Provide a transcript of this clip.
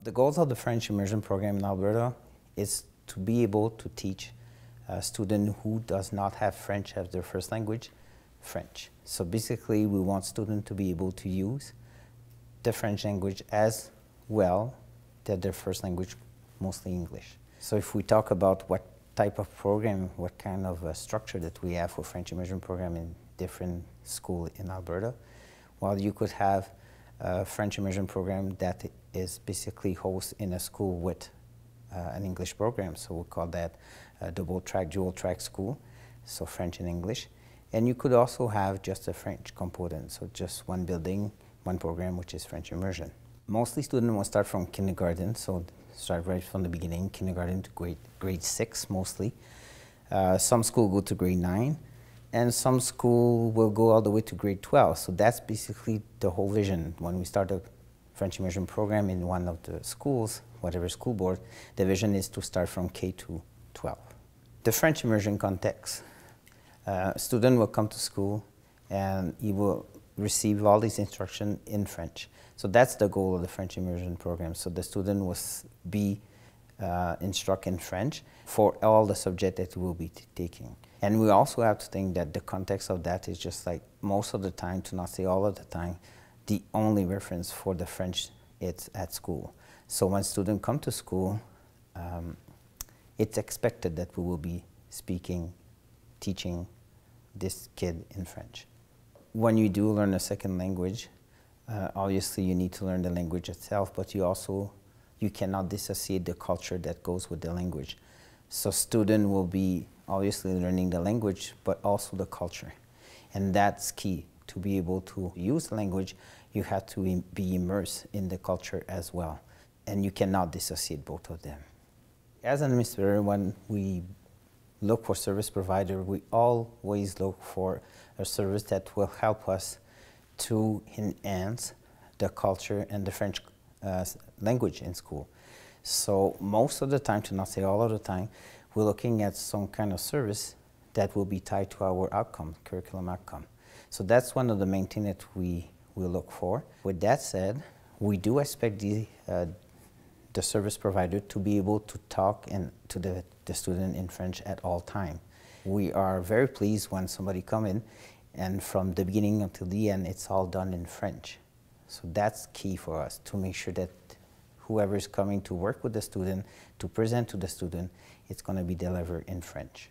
The goals of the French Immersion program in Alberta is to be able to teach a student who does not have French as their first language, French. So basically we want students to be able to use the French language as well as their first language, mostly English. So if we talk about what type of program, what kind of structure that we have for French Immersion program in different schools in Alberta, well, you could have a French Immersion program that is basically hosted in a school with an English program. So we call that a double track, dual track school, so French and English. And you could also have just a French component, so just one building, one program, which is French Immersion. Mostly students will start from kindergarten, so start right from the beginning, kindergarten to grade 6 mostly. Some school go to grade 9, and some school will go all the way to grade 12. So that's basically the whole vision. When we start a French Immersion program in one of the schools, whatever school board, the vision is to start from K to 12. The French Immersion context. A student will come to school and he will receive all these instruction in French. So that's the goal of the French Immersion program. So the student will be instructed in French for all the subject that we will be taking. And we also have to think that the context of that is just like most of the time, to not say all of the time, the only reference for the French is at school. So when students come to school, it's expected that we will be speaking, teaching this kid in French. When you do learn a second language, obviously you need to learn the language itself, but you cannot dissociate the culture that goes with the language. So student will be obviously learning the language, but also the culture. And that's key. To be able to use the language, you have to be immersed in the culture as well. And you cannot dissociate both of them. As an administrator, when we look for service provider, we always look for a service that will help us to enhance the culture and the French language in school. So most of the time, to not say all of the time, we're looking at some kind of service that will be tied to our outcome, curriculum outcome. So that's one of the main things that we will look for. With that said, we do expect the service provider to be able to talk to the student in French at all time. We are very pleased when somebody come in and from the beginning until the end, it's all done in French. So that's key for us, to make sure that whoever is coming to work with the student, to present to the student, it's going to be delivered in French.